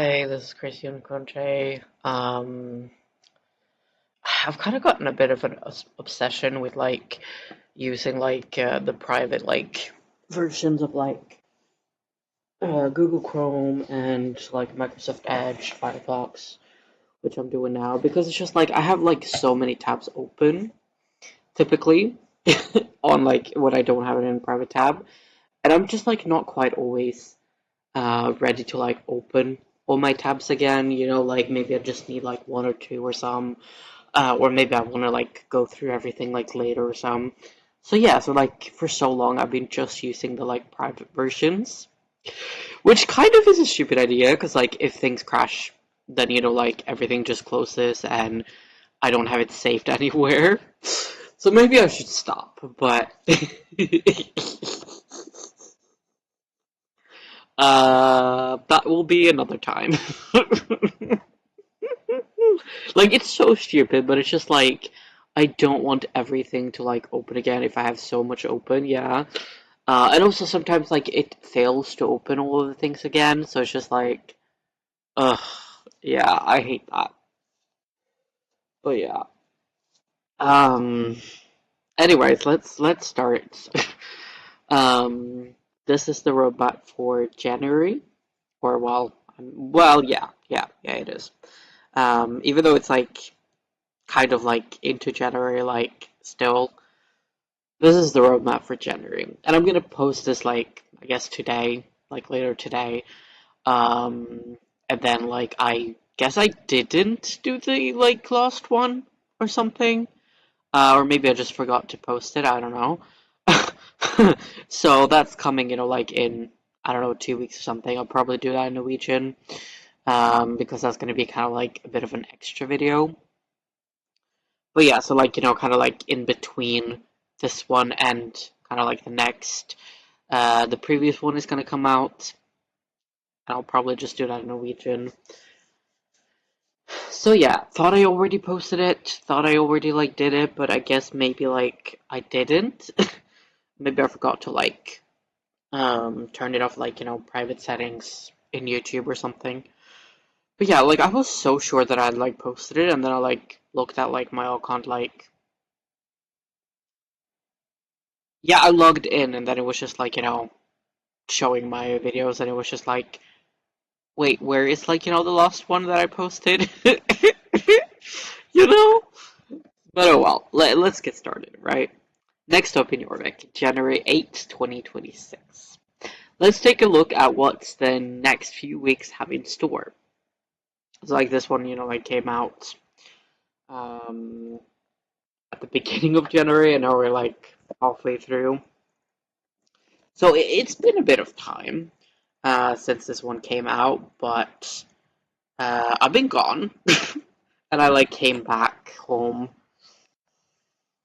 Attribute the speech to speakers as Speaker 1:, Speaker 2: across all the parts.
Speaker 1: Hey, this is Christian Conche. I've kind of gotten a bit of an obsession with using the private versions of Google Chrome and like Microsoft Edge, Firefox, which I'm doing now because it's just like I have like so many tabs open typically on like when I don't have it in a private tab, and I'm just like not quite always ready to like open all my tabs again. Like maybe I just need like one or two or some, or maybe I want to like go through everything like later or some. So yeah, so like for so long I've been just using the like private versions, which kind of is a stupid idea because like if things crash, then like everything just closes and I don't have it saved anywhere. So maybe I should stop, but that will be another time. Like it's so stupid, but it's just like I don't want everything to like open again if I have so much open, yeah. And also sometimes like it fails to open all of the things again, so it's just like, ugh, yeah, I hate that. But yeah. Um. Anyways, let's start. Um. This is the roadmap for January, or yeah, it is. Even though it's like kind of like into January, like still, this is the roadmap for January, and I'm gonna post this like I guess today, like later today. And then like I guess I didn't do the like last one or something, or maybe I just forgot to post it. I don't know. So that's coming, like in I don't know 2 weeks or something. I'll probably do that in Norwegian, because that's gonna be kind of like a bit of an extra video. But yeah, so like kind of like in between this one and kind of like the next, the previous one is gonna come out, and I'll probably just do that in Norwegian. So yeah, thought I already posted it, thought I already like did it, but I guess maybe like I didn't. Maybe I forgot to like turn it off like private settings in YouTube or something. But yeah, like I was so sure that I'd like posted it, and then I like looked at like my account, like yeah, I logged in, and then it was just like showing my videos, and it was just like, wait, where is like the last one that I posted? you know. But oh well, let's get started, right? Next up in Jorvik, January 8th, 2026. Let's take a look at what's the next few weeks have in store. So like this one, like came out um, at the beginning of January, and now we're like halfway through. So it's been a bit of time since this one came out, but I've been gone, and I like came back home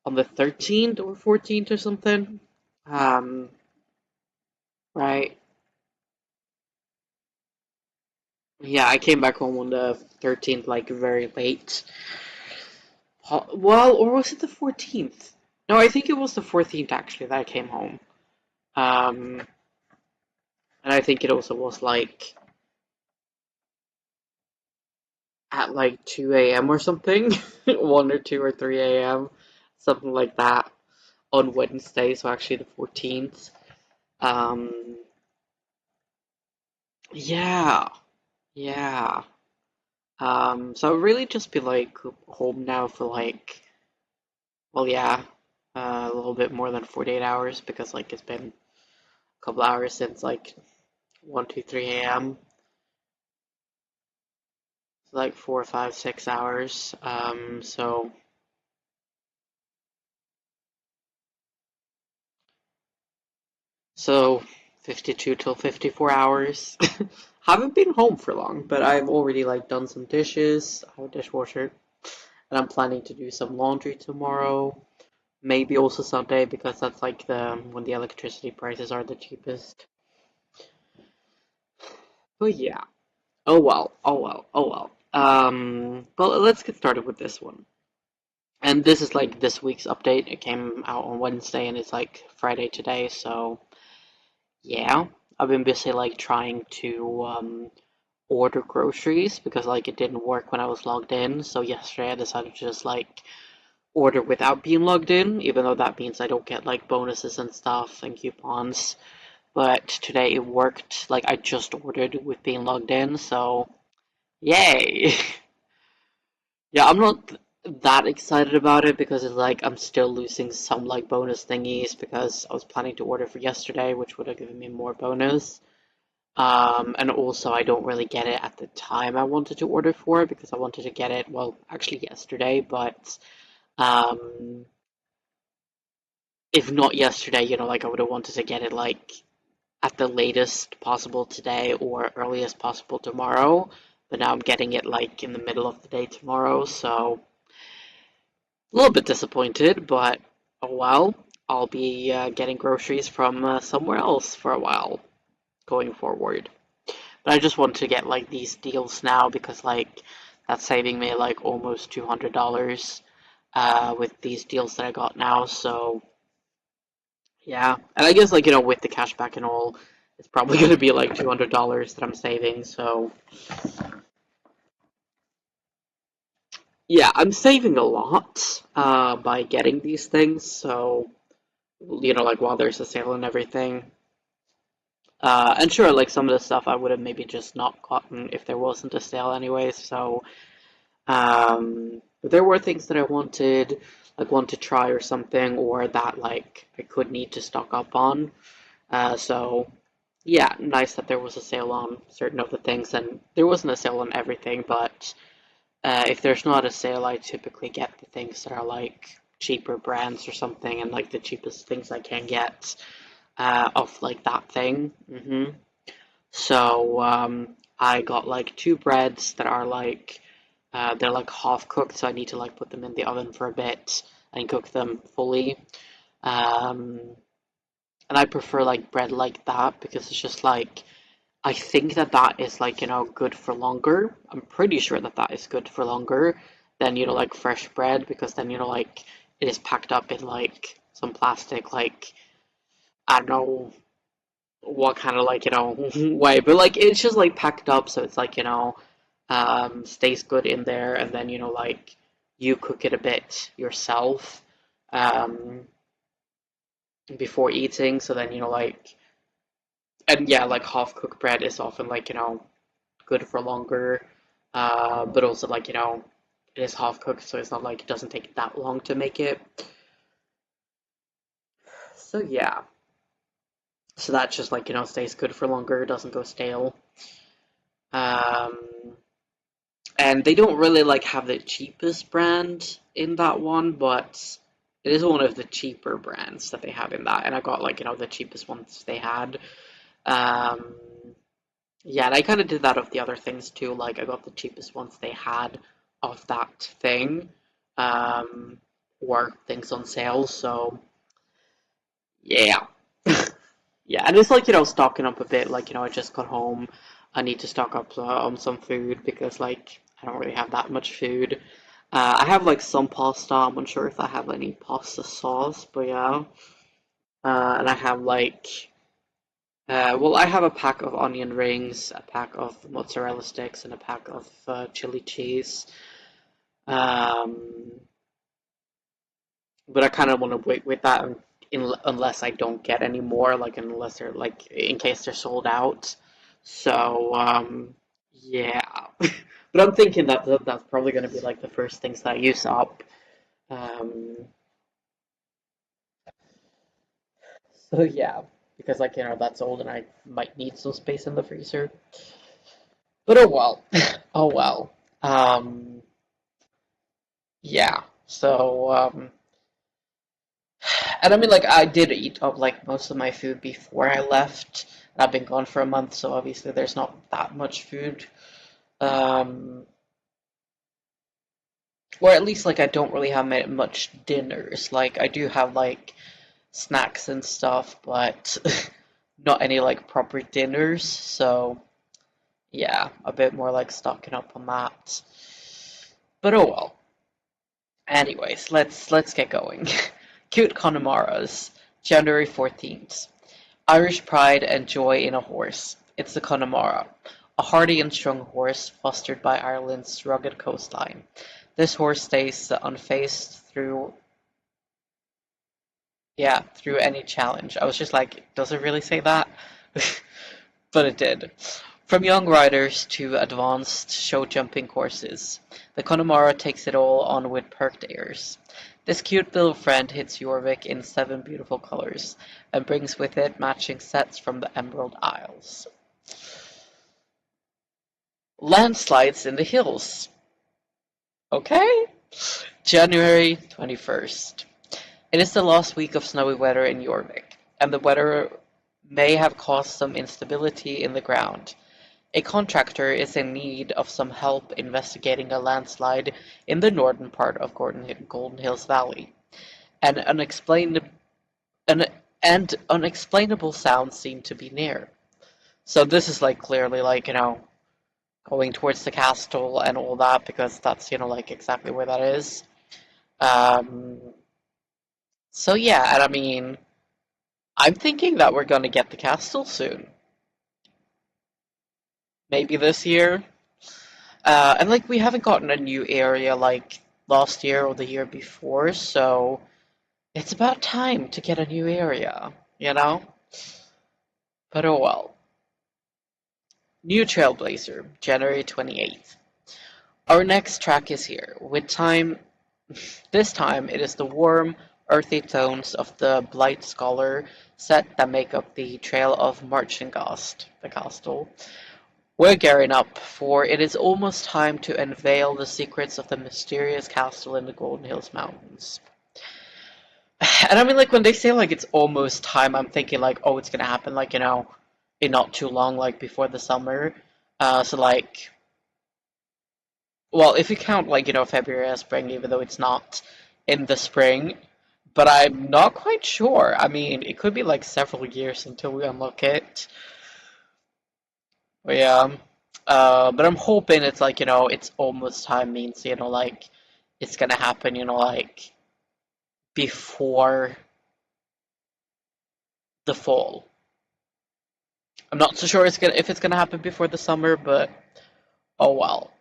Speaker 1: on the 13th or 14th or something. Um, right. Yeah, I came back home on the 13th, like very late. Well, or was it the 14th? No, I think it was the 14th actually that I came home. Um, and I think it also was like at like 2 a.m. or something, 1 or 2 or 3 a.m., something like that on Wednesday, so actually the 14th. Um, yeah, yeah. So I'll really just be like home now for like, well, yeah, a little bit more than 48 hours because like it's been a couple hours since like 1, 2, 3 a.m. So like 4, 5, 6 hours. So 52 till 54 hours. Haven't been home for long, but I've already like done some dishes. I have a dishwasher, and I'm planning to do some laundry tomorrow. Maybe also Sunday because that's like the when the electricity prices are the cheapest. But yeah. Oh well. Oh well. Oh well. But let's get started with this one. And this is like this week's update. It came out on Wednesday and it's like Friday today, so yeah. I've been busy like trying to order groceries because like it didn't work when I was logged in. So yesterday I decided to just like order without being logged in, even though that means I don't get like bonuses and stuff and coupons. But today it worked. Like I just ordered with being logged in, so yay! Yeah, I'm not that excited about it because it's like I'm still losing some like bonus thingies because I was planning to order for yesterday, which would have given me more bonus. And also I don't really get it at the time I wanted to order for because I wanted to get it, well, actually yesterday, but um, if not yesterday, like I would have wanted to get it like at the latest possible today or earliest possible tomorrow. But now I'm getting it like in the middle of the day tomorrow, so a little bit disappointed, but oh well. I'll be getting groceries from somewhere else for a while going forward. But I just want to get like these deals now because like that's saving me like almost $200 with these deals that I got now. So yeah, and I guess like with the cashback and all, it's probably going to be like $200 that I'm saving. So yeah, I'm saving a lot by getting these things. So like while there's a sale and everything. And sure, like some of the stuff I would have maybe just not gotten if there wasn't a sale anyways. So but there were things that I wanted, like want to try or something, or that like I could need to stock up on. So yeah, nice that there was a sale on certain of the things, and there wasn't a sale on everything, but if there's not a sale, I typically get the things that are like cheaper brands or something, and like the cheapest things I can get off like that thing. So I got like two breads that are like they're like half cooked, so I need to like put them in the oven for a bit and cook them fully. Um, and I prefer like bread like that because it's just like I think that that is like good for longer. I'm pretty sure that that is good for longer than like fresh bread because then like it is packed up in like some plastic like I don't know what kind of like way, but like it's just like packed up so it's like stays good in there, and then like you cook it a bit yourself um before eating, so then like and yeah, like half cooked bread is often like good for longer, but also like it is half cooked, so it's not like it doesn't take that long to make it. So yeah, so that just like stays good for longer, doesn't go stale. um And they don't really like have the cheapest brand in that one, but it is one of the cheaper brands that they have in that. And I got like, the cheapest ones they had. Um, yeah, and I kind of did that of the other things too. Like I got the cheapest ones they had of that thing, um, or things on sale. So yeah, yeah, and it's like stocking up a bit. Like I just got home. I need to stock up on some food because like I don't really have that much food. I have like some pasta. I'm unsure if I have any pasta sauce, but yeah. And I have like, well, I have a pack of onion rings, a pack of mozzarella sticks, and a pack of chili cheese. Um, but I kind of want to wait with that unless I don't get any more, like unless they're like in case they're sold out. So yeah, but I'm thinking that that's probably going to be like the first things that I use up. Um, so yeah, because like that's old and I might need some space in the freezer. But oh well, oh well. Um, yeah. So and I mean, like, I did eat up like most of my food before I left. I've been gone for a month, so obviously there's not that much food. Um, or at least like I don't really have much dinners. Like I do have like snacks and stuff, but not any like proper dinners. So yeah, a bit more like stocking up on that. But oh well. Anyways, let's get going. Cute Connemara's, January 14th. Irish pride and joy in a horse. It's the Connemara. a hardy and strong horse fostered by Ireland's rugged coastline. This horse stays unfazed through any challenge. I was just like, does it really say that? But it did. From young riders to advanced show jumping courses, the Connemara takes it all on with perked airs. This cute little friend hits Jorvik in 7 beautiful colors and brings with it matching sets from the Emerald Isles. Landslides in the hills. Okay. January 21st. It is the last week of snowy weather in Jorvik, and the weather may have caused some instability in the ground. A contractor is in need of some help investigating a landslide in the northern part of Golden Hills Valley. An unexplainable, an, and unexplainable sounds seem to be near. So this is like clearly like, going towards the castle and all that because that's, like exactly where that is. Um, so yeah, and I mean, I'm thinking that we're gonna get the castle soon. Maybe this year. And like we haven't gotten a new area like last year or the year before, so it's about time to get a new area, you know? But oh well. New Trailblazer, January 28th. Our next track is here. This time it is the warm, earthy tones of the Blight Scholar set that make up the Trail of Marchingast, the castle. We're gearing up, for it is almost time to unveil the secrets of the mysterious castle in the Golden Hills Mountains. And I mean, like, when they say, like, it's almost time, I'm thinking, like, oh, it's gonna happen, like, in not too long, like, before the summer. So, like, well, if you count, like, February as spring, even though it's not in the spring, but I'm not quite sure. I mean, it could be, like, several years until we unlock it. But yeah. But I'm hoping it's like, it's almost time means, like, it's gonna happen, like, before the fall. I'm not so sure if it's gonna happen before the summer, but oh well.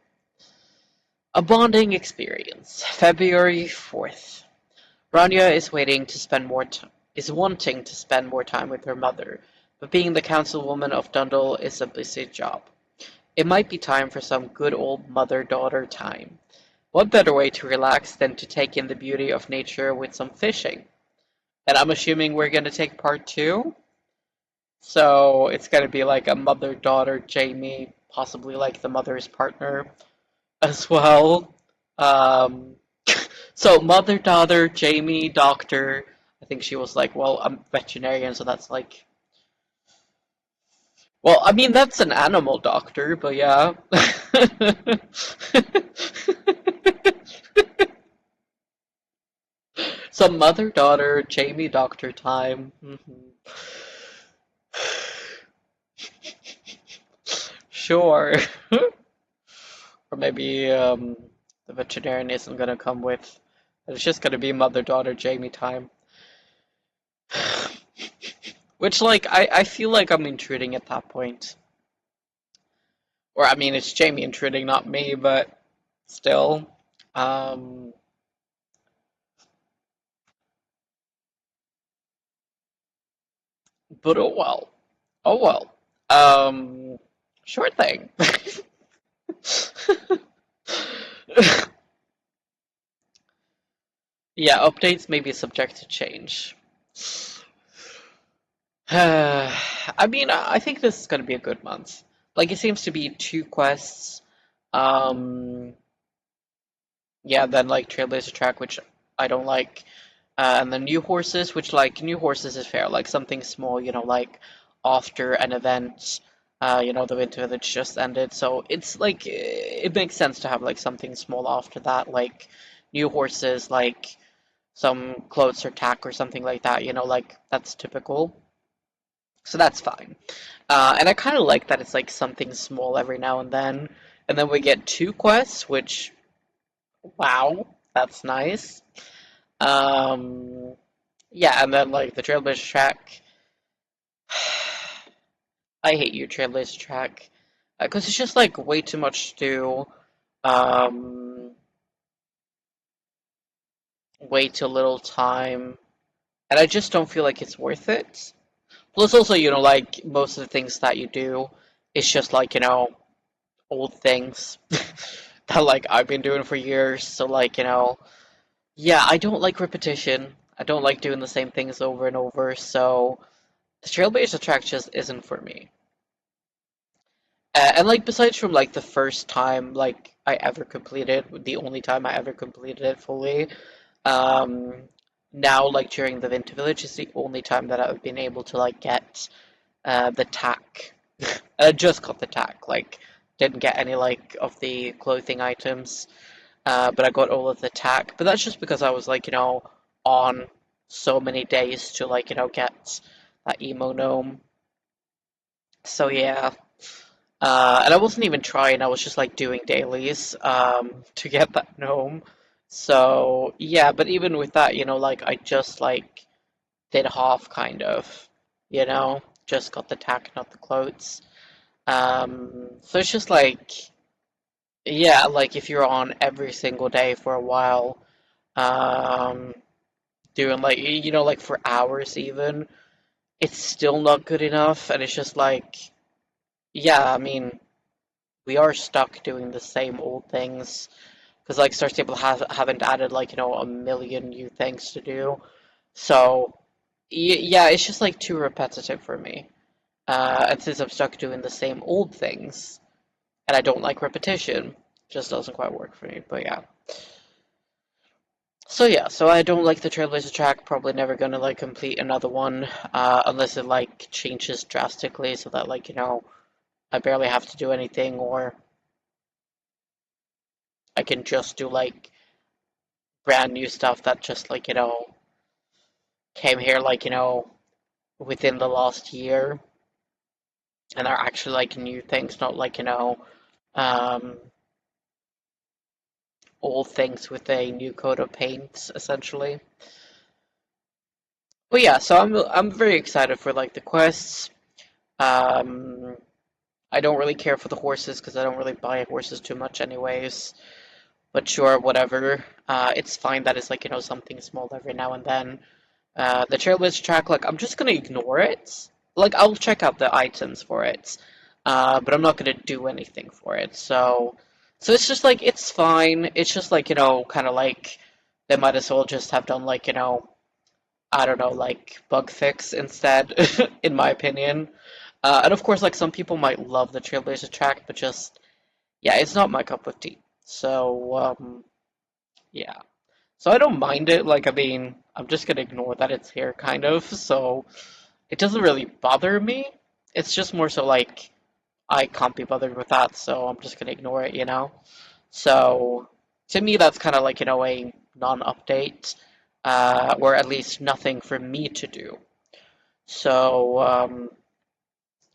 Speaker 1: A bonding experience. February 4th. Rania is wanting to spend more time with her mother, but being the councilwoman of Dundle is a busy job. It might be time for some good old mother-daughter time. What better way to relax than to take in the beauty of nature with some fishing? And I'm assuming we're going to take part two. So it's going to be like a mother-daughter Jamie, possibly like the mother's partner as well. Um, so mother-daughter Jamie, doctor. I think she was like, well, I'm veterinarian, so that's like, well, I mean, that's an animal doctor, but yeah. Some mother-daughter Jamie doctor time. Sure. Or maybe the veterinarian isn't gonna come with. It's just gonna be mother-daughter Jamie time. Which, like, I feel like I'm intruding at that point. Or, I mean, it's Jamie intruding, not me, but still. Um, but oh well. Oh well. Sure thing. Yeah, updates may be subject to change. I mean, I think this is gonna be a good month. Like, it seems to be 2 quests. Um, yeah, then like Trailblazer track, which I don't like, and then new horses, which like new horses is fair, like something small, like after an event. The Winter Village just ended, so it's like it makes sense to have like something small after that, like new horses, like some clothes or tack or something like that. Like that's typical. So that's fine. And I kind of like that it's like something small every now and then. And then we get 2 quests, which, wow, that's nice. Um, yeah, and then like the Trailblazer track. I hate you, Trailblazer track. Because it's just like way too much to do, um, way too little time, and I just don't feel like it's worth it. Plus, also, like most of the things that you do, it's just like old things that like I've been doing for years. So like yeah, I don't like repetition. I don't like doing the same things over and over. So the trail-based track just isn't for me. And like besides from like the first time like I ever completed, the only time I ever completed it fully, um, now like during the Winter Village is the only time that I've been able to like get the tack. I just got the tack, like didn't get any like of the clothing items, but I got all of the tack. But that's just because I was like on so many days to like get that emo gnome. So yeah. And I wasn't even trying, I was just like doing dailies to get that gnome. So yeah, but even with that, like I just like did half kind of, just got the tack, not the clothes. So it's just like, yeah, like if you're on every single day for a while, um, doing like, like for hours even, it's still not good enough. And it's just like, yeah, I mean, we are stuck doing the same old things because like Star Stable haven't added like a million new things to do. So yeah, it's just like too repetitive for me. And since I'm stuck doing the same old things, and I don't like repetition, it just doesn't quite work for me. But yeah. So yeah, so I don't like the Trailblazer track. Probably never gonna like complete another one, unless it like changes drastically, so that like I barely have to do anything, or I can just do like brand new stuff that just like came here like within the last year, and are actually like new things, not like um old things with a new coat of paint essentially. But yeah, so I'm very excited for like the quests. Um, I don't really care for the horses because I don't really buy horses too much anyways. But sure, whatever. It's fine that it's like something small every now and then. The Trailblazer track, like I'm just gonna ignore it. Like I'll check out the items for it, but I'm not gonna do anything for it. So it's just like it's fine. It's just like kind of like they might as well just have done like I don't know, like bug fix instead, in my opinion. And of course, like some people might love the Trailblazer track, but just yeah, it's not my cup of tea. So yeah. So I don't mind it. Like I mean, I'm just gonna ignore that it's here, kind of. So it doesn't really bother me. It's just more so like I can't be bothered with that, so I'm just gonna ignore it. So to me, that's kind of like a non-update, or at least nothing for me to do. So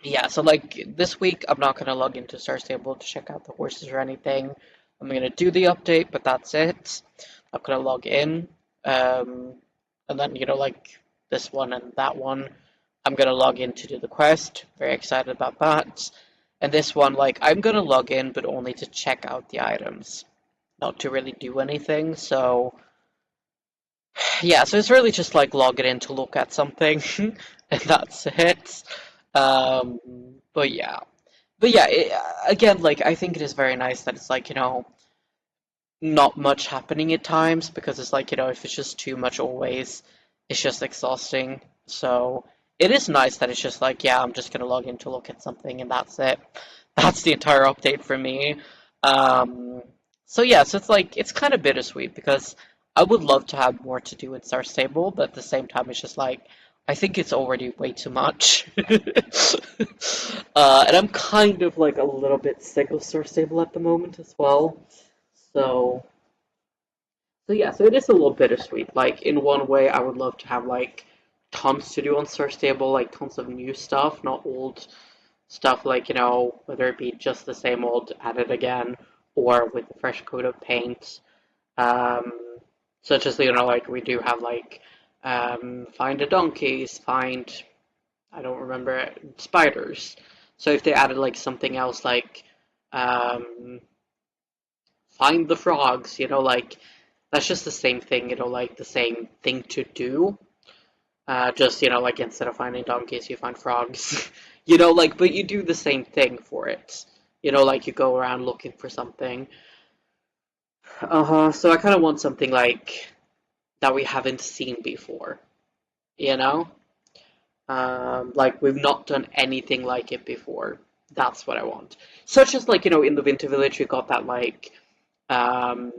Speaker 1: yeah, so like this week, I'm not gonna log into Star Stable to check out the horses or anything. I'm gonna do the update, but that's it. I'm gonna log in, um, and then like this one and that one, I'm gonna log in to do the quest. Very excited about that. And this one, like I'm gonna log in, but only to check out the items, not to really do anything. So yeah, so it's really just like logging in to look at something, and that's it. Um, but yeah, again, like I think it is very nice that it's like not much happening at times because it's like if it's just too much always, it's just exhausting. So it is nice that it's just like yeah, I'm just gonna log in to look at something and that's it. That's the entire update for me. Um, so yeah, so it's like it's kind of bittersweet because I would love to have more to do with Star Stable, but at the same time, it's just like I think it's already way too much. And I'm kind of like a little bit sick of Star Stable at the moment as well. So, so yeah, so it is a little bittersweet. Like in one way, I would love to have like tons to do on Star Stable, like tons of new stuff, not old stuff like, whether it be just the same old added again or with a fresh coat of paint. Um, Such as, like we do have like find the donkeys, find, I don't remember, spiders. So if they added like something else like um, find the frogs, like that's just the same thing, like the same thing to do. Just, like instead of finding donkeys, you find frogs. Like, but you do the same thing for it. Like you go around looking for something. So I kind of want something like that we haven't seen before, you know? Like we've not done anything like it before. That's what I want. Such as like, in the Winter Village, we got that like um,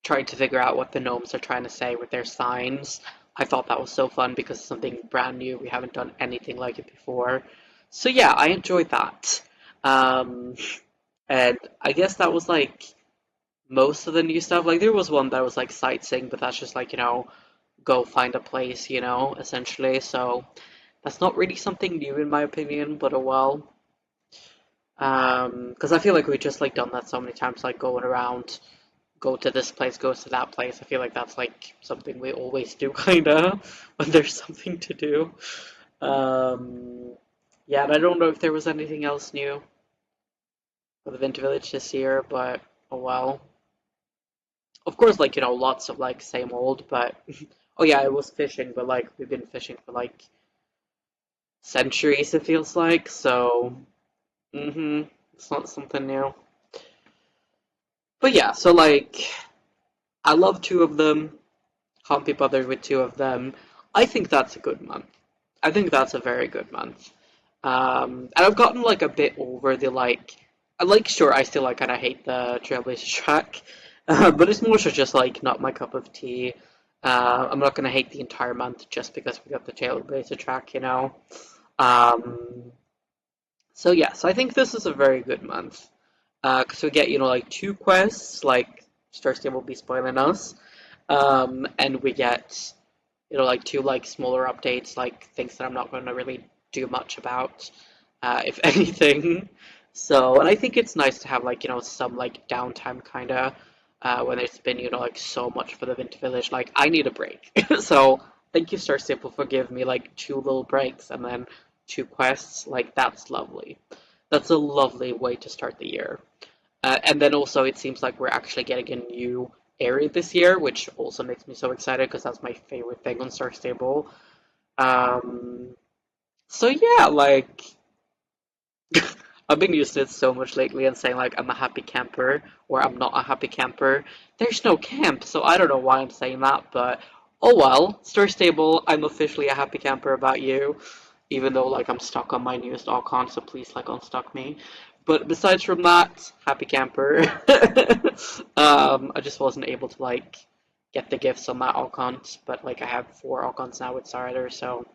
Speaker 1: trying to figure out what the gnomes are trying to say with their signs. I thought that was so fun because it's something brand new. We haven't done anything like it before. So yeah, I enjoyed that. Um, and I guess that was like most of the new stuff. Like there was one that was like sightseeing, but that's just like, go find a place, essentially. So that's not really something new in my opinion, but oh well. Because I feel like we just like done that so many times, like going around, go to this place, go to that place. I feel like that's like something we always do, kinda, when there's something to do. Um, yeah, and I don't know if there was anything else new for the Winter Village this year, but oh well. Of course, like, lots of like same old, but oh yeah, I was fishing, but like we've been fishing for like centuries, it feels like, so it's not something new. But yeah, so like I love two of them, can't be bothered with two of them. I think that's a good month. I think that's a very good month. And I've gotten like a bit over the like. I like sure I still like kind of hate the Trailblazer track, but it's more so just like not my cup of tea. I'm not gonna hate the entire month just because we got the Trailblazer track. Um, so yeah, so I think this is a very good month. Because we get like two quests, like Starstable will be spoiling us, and we get like two like smaller updates, like things that I'm not going to really do much about, if anything. So, and I think it's nice to have like some like downtime kind of when it's been like so much for the Winter Village. Like I need a break. So thank you, Star Stable, for giving me like two little breaks and then two quests. Like that's lovely. That's a lovely way to start the year. And then also it seems like we're actually getting a new area this year, which also makes me so excited because that's my favorite thing on Star Stable. Um, so yeah, like I've been using it so much lately and saying like I'm a happy camper or I'm not a happy camper. There's no camp, so I don't know why I'm saying that, but oh well. Star Stable, I'm officially a happy camper about you, even though like I'm stuck on my newest icon, so please like unstuck me. But besides from that, happy camper. I just wasn't able to like get the gifts on that icon, but like I have four icons now with Starter, so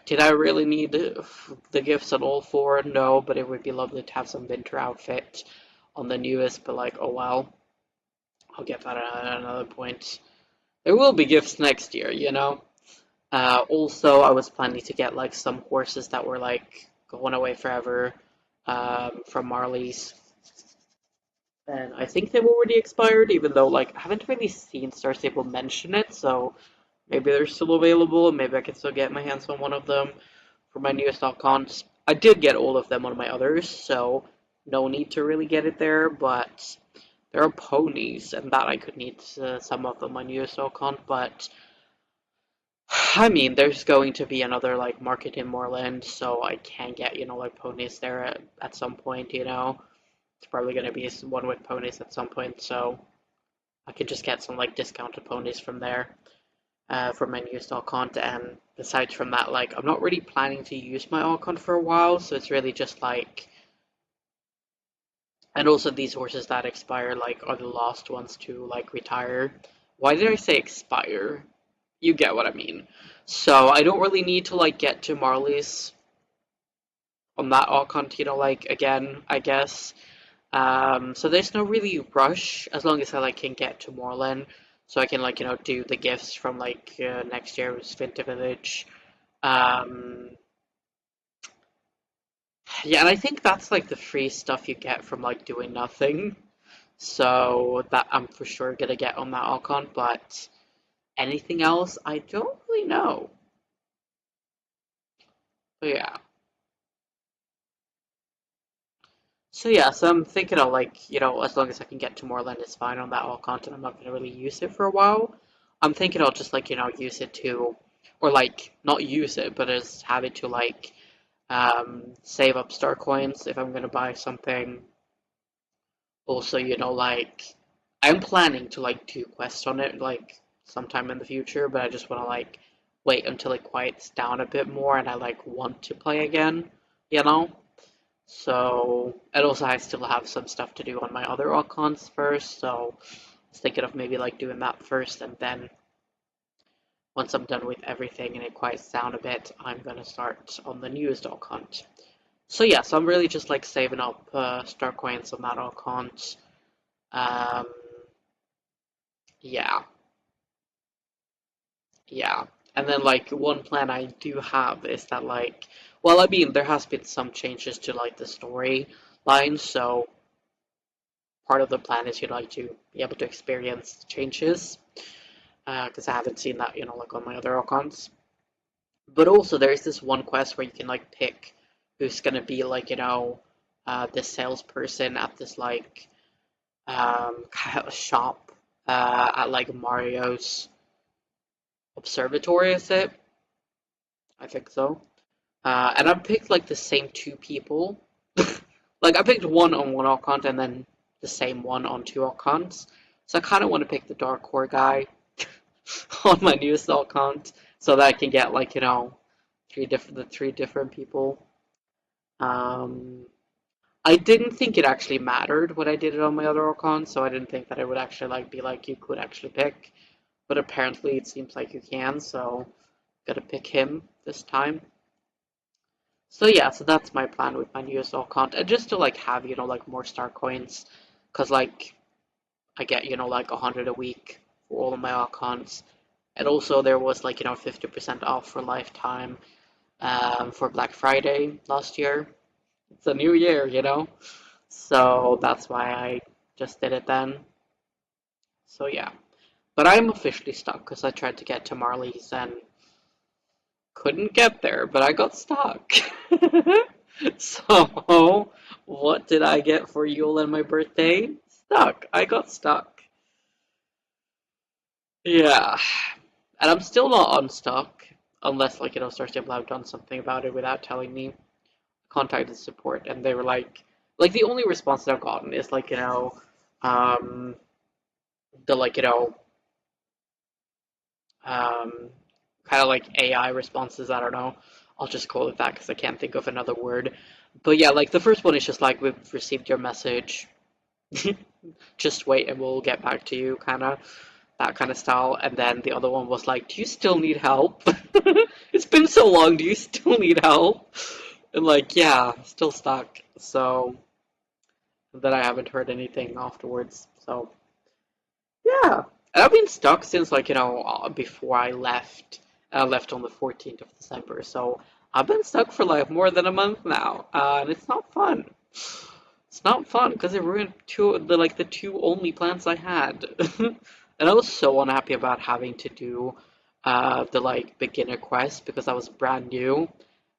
Speaker 1: did I really need the gifts on all four? No, but it would be lovely to have some winter outfit on the newest, but like, oh well. I'll get that at another point. There will be gifts next year. Also, I was planning to get like some horses that were like going away forever from Marley's. And I think they've already expired, even though like I haven't really seen Star Stable mention it, so maybe they're still available, and maybe I can still get my hands on one of them for my newest cons. I did get all of them on my others, so no need to really get it there, but there are ponies, and that I could need some of them on my newest con, but I mean, there's going to be another like market in Moorland, so I can get, like ponies there at some point. It's probably going to be one with ponies at some point, so I could just get some like discounted ponies from there for my new stock hunt. And besides from that, like I'm not really planning to use my Archon for a while, so it's really just like. And also these horses that expire like are the last ones to like retire. Why did I say expire? You get what I mean. So I don't really need to like get to Marley's on that Archon, like again, I guess. So there's no really rush as long as I like can get to Moorland, so I can like do the gifts from like next year's Winter Village. Um, yeah, and I think that's like the free stuff you get from like doing nothing. So that I'm for sure gonna get on that Archon, but anything else I don't really know. But yeah. So yeah, so I'm thinking of like, as long as I can get to Moreland, it's fine on that all content. I'm not gonna really use it for a while. I'm thinking I'll just like, use it to, or like not use it, but just have it to like save up star coins if I'm gonna buy something. Also, like I'm planning to like do quests on it like sometime in the future, but I just want to like wait until it quiets down a bit more and I like want to play again, you know? So, and also I still have some stuff to do on my other accounts first, so I was thinking of maybe like doing that first, and then once I'm done with everything and it quiets down a bit, I'm gonna start on the newest account. So yeah, so I'm really just like saving up star coins on that account. Um, yeah, yeah. And then like one plan I do have is that like, well, I mean there has been some changes to like the story line, so part of the plan is like to be able to experience changes because I haven't seen that like on my other accounts. But also there's this one quest where you can like pick who's gonna be like this salesperson at this like kind of shop at like Mario's observatory, is it? I think so. And I picked like the same two people. Like I picked one on one account and then the same one on two accounts. So I kind of want to pick the Dark Core guy on my newest account so that I can get like the three different people. Um, I didn't think it actually mattered when I did it on my other account, so I didn't think that it would actually like be like you could actually pick. But apparently it seems like you can, so gotta pick him this time. So yeah, so that's my plan with my newest account, and just to like have like more star coins, cause like I get like 100 a week for all of my accounts, and also there was like 50% off for lifetime for Black Friday last year. It's a new year, so that's why I just did it then. So yeah, but I'm officially stuck because I tried to get to Marley's and couldn't get there, but I got stuck. So, what did I get for Yule and my birthday? Stuck. I got stuck. Yeah. And I'm still not unstuck, unless, like, Star Stable have done something about it without telling me. Contacted support, and they were like, the only response that I've gotten is, like, um, the, like, um, kind of like AI responses. I don't know. I'll just call it that because I can't think of another word. But yeah, like the first one is just like we've received your message. Just wait and we'll get back to you, kind of that kind of style. And then the other one was like, do you still need help? It's been so long. Do you still need help? And like, yeah, still stuck. So then I haven't heard anything afterwards. So yeah, and I've been stuck since like before I left. I left on the 14th of December, so I've been stuck for like more than a month now, and it's not fun. It's not fun because it ruined the two only plans I had, and I was so unhappy about having to do the like beginner quest because I was brand new,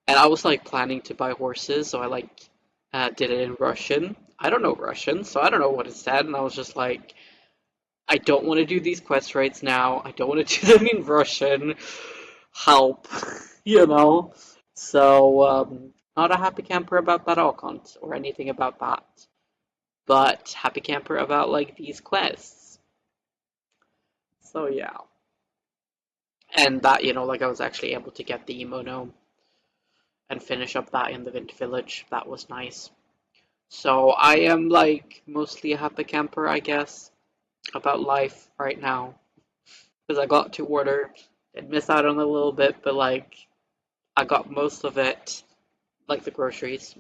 Speaker 1: and I was like planning to buy horses, so I like did it in Russian. I don't know Russian, so I don't know what it said, and I was just like. I don't want to do these quest rates now. I don't want to do them in Russian. Help, you know? So, not a happy camper about that account or anything about that, but happy camper about like these quests. So, yeah. And that, like I was actually able to get the Emono and finish up that in the Vint Village. That was nice. So, I am like mostly a happy camper, I guess, about life right now. Because I got to order. Did miss out on a little bit, but like I got most of it, like the groceries.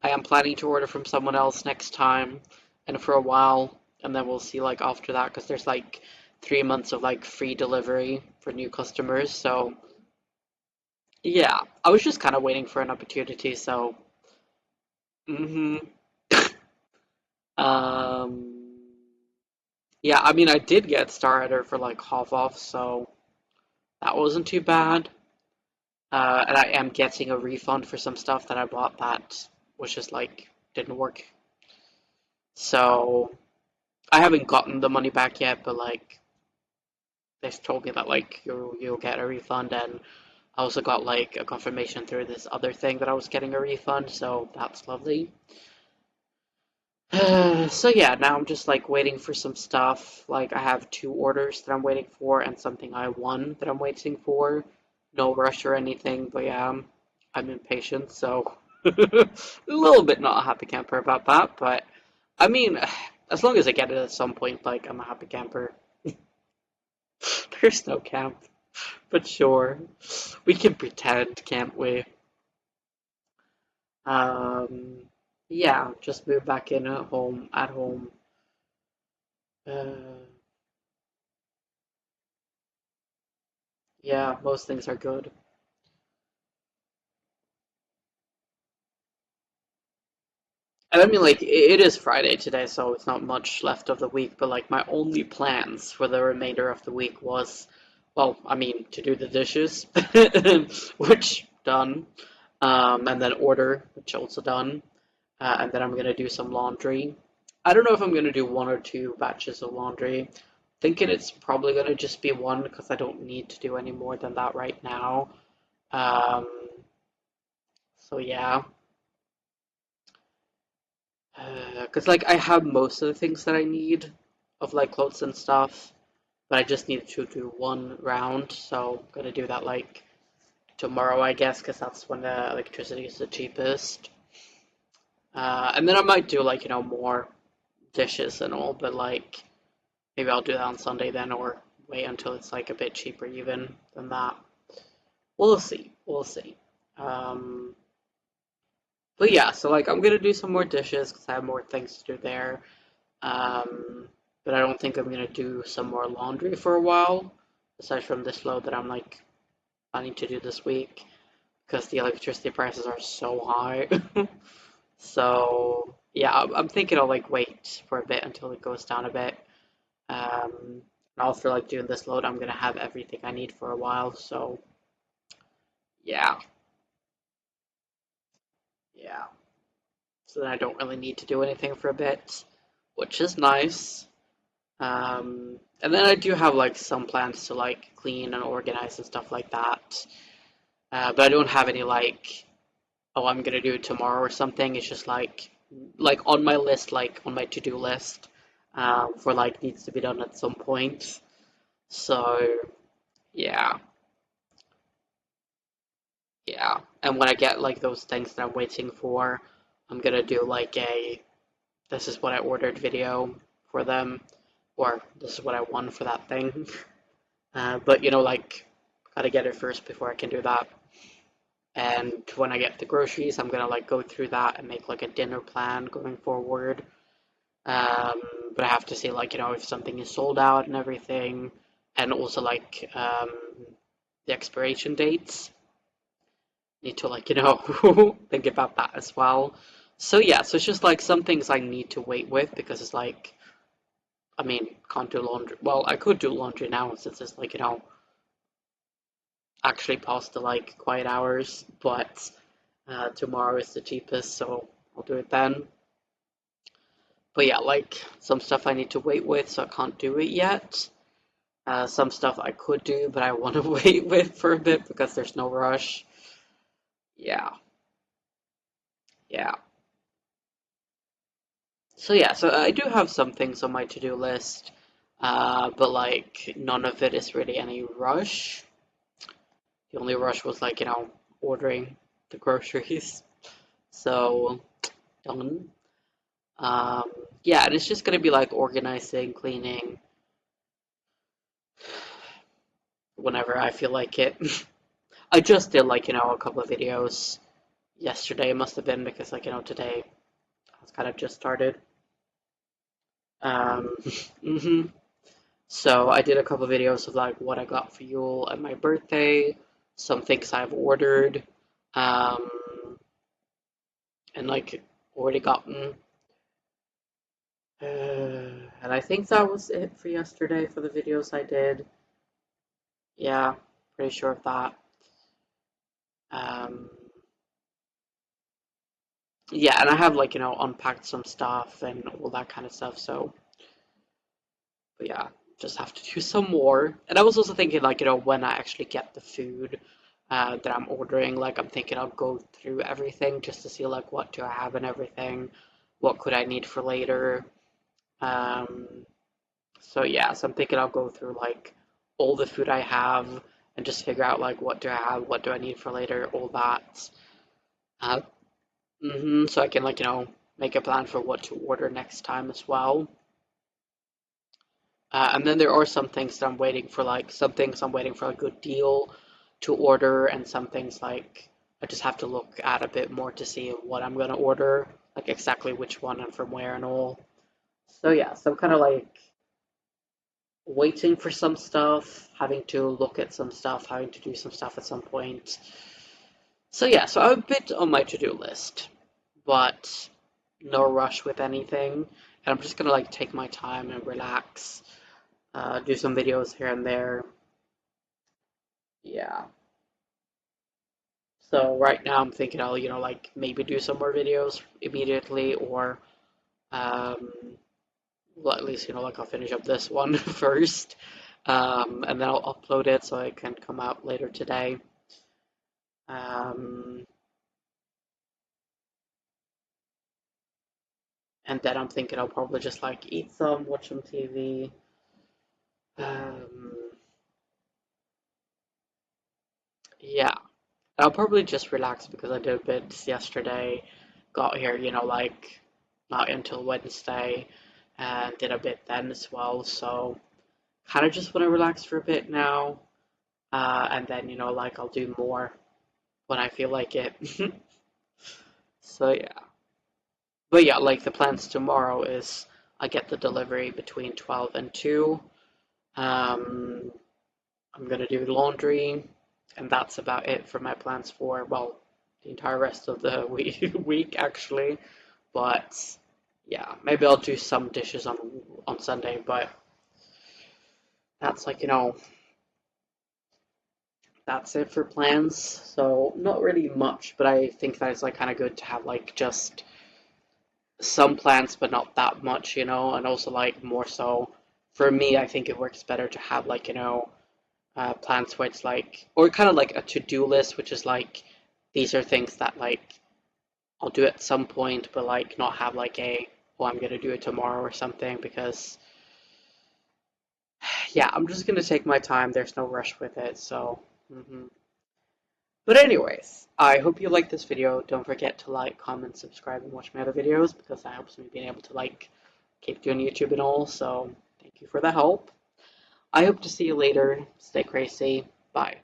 Speaker 1: I am planning to order from someone else next time, and for a while, and then we'll see like after that, because there's like 3 months of like free delivery for new customers. So yeah, I was just kind of waiting for an opportunity. So hmm um, yeah, I mean I did get Starter for like half off, so that wasn't too bad. And I am getting a refund for some stuff that I bought that was just like didn't work. So I haven't gotten the money back yet, but like they told me that like you'll get a refund, and I also got like a confirmation through this other thing that I was getting a refund, so that's lovely. So yeah, now I'm just like waiting for some stuff. Like I have 2 orders that I'm waiting for and something I won that I'm waiting for. No rush or anything, but yeah, I'm impatient, so a little bit not a happy camper about that. But I mean, as long as I get it at some point, like I'm a happy camper. There's no camp, but sure, we can pretend, can't we? Um, yeah, just move back in at home. At home. Uh, yeah, most things are good. And I mean, like, it is Friday today, so it's not much left of the week, but like, my only plans for the remainder of the week was, well, I mean, to do the dishes, which done, and then order, which also done, and then I'm gonna do some laundry. I don't know if I'm gonna do 1 or 2 batches of laundry. Thinking it's probably gonna just be one because I don't need to do any more than that right now. Um, so yeah. Because like I have most of the things that I need of like clothes and stuff, but I just need to do 1 round, so I'm gonna do that like tomorrow, I guess, because that's when the electricity is the cheapest. And then I might do like more dishes and all, but like maybe I'll do that on Sunday then, or wait until it's like a bit cheaper even than that. We'll see. We'll see. Um, but yeah, so like I'm gonna do some more dishes because I have more things to do there. Um, but I don't think I'm gonna do some more laundry for a while, aside from this load that I'm like planning to do this week, because the electricity prices are so high. So yeah, I'm thinking I'll like wait for a bit until it goes down a bit. And also like doing this load, I'm gonna have everything I need for a while. So yeah, yeah. So then I don't really need to do anything for a bit, which is nice. And then I do have like some plans to like clean and organize and stuff like that. But I don't have any like, oh, I'm gonna do it tomorrow or something. It's just like on my list, like on my to-do list, for like needs to be done at some point. So yeah, yeah. And when I get like those things that I'm waiting for, I'm gonna do like a this is what I ordered video for them, or this is what I won for that thing. But like, gotta get it first before I can do that. And when I get the groceries, I'm gonna like go through that and make like a dinner plan going forward. Um, but I have to see like if something is sold out and everything, and also like the expiration dates. Need to like think about that as well. So yeah, so it's just like some things I need to wait with because it's like I mean can't do laundry. Well, I could do laundry now since it's like actually past the like quiet hours, but tomorrow is the cheapest, so I'll do it then. But yeah, like some stuff I need to wait with, so I can't do it yet. Some stuff I could do, but I want to wait with for a bit because there's no rush. Yeah, yeah. So yeah, so I do have some things on my to-do list, but like none of it is really any rush. The only rush was like ordering the groceries. So done. Um, yeah, and it's just gonna be like organizing, cleaning, whenever I feel like it. I just did like a couple of videos yesterday. It must have been because like today I was kind of just started. Um, hmm So I did a couple of videos of like what I got for Yule and my birthday, some things I've ordered, um, and like already gotten. And I think that was it for yesterday for the videos I did. Yeah, pretty sure of that. Um, yeah, and I have like, unpacked some stuff and all that kind of stuff. So, but yeah, just have to do some more. And I was also thinking like, when I actually get the food that I'm ordering, like I'm thinking I'll go through everything just to see like what do I have and everything, what could I need for later. Um, so yeah, so I'm thinking I'll go through like all the food I have and just figure out like what do I have, what do I need for later, all that. Uh, so I can like, make a plan for what to order next time as well. And then there are some things that I'm waiting for, like some things I'm waiting for a good deal to order, and some things like I just have to look at a bit more to see what I'm gonna order, like exactly which one and from where and all. So yeah, so I'm kind of like waiting for some stuff, having to look at some stuff, having to do some stuff at some point. So yeah, so I'm a bit on my to-do list, but no rush with anything. And I'm just gonna like take my time and relax, do some videos here and there. Yeah. So right now I'm thinking I'll, like maybe do some more videos immediately, or um, well, at least, like I'll finish up this one first, and then I'll upload it so it can come out later today. Um, and then I'm thinking I'll probably just like eat some, watch some TV. Um, yeah, I'll probably just relax because I did a bit yesterday. Got here, like not until Wednesday, and did a bit then as well. So kind of just want to relax for a bit now, and then like I'll do more when I feel like it. So yeah, but yeah, like the plans tomorrow is I get the delivery between 12 and 2. Um, I'm gonna do laundry, and that's about it for my plans for, well, the entire rest of the week actually. But yeah, maybe I'll do some dishes on Sunday, but that's like, that's it for plans. So not really much, but I think that it's like kind of good to have like just some plans, but not that much, and also like more so for me, I think it works better to have like, plans where it's like, or kind of like a to-do list, which is like, these are things that like I'll do at some point, but like not have like oh, I'm gonna do it tomorrow or something, because yeah, I'm just gonna take my time. There's no rush with it, so. But anyways, I hope you liked this video. Don't forget to like, comment, subscribe, and watch my other videos, because that helps me being able to like keep doing YouTube and all. So thank you for the help. I hope to see you later. Stay crazy. Bye.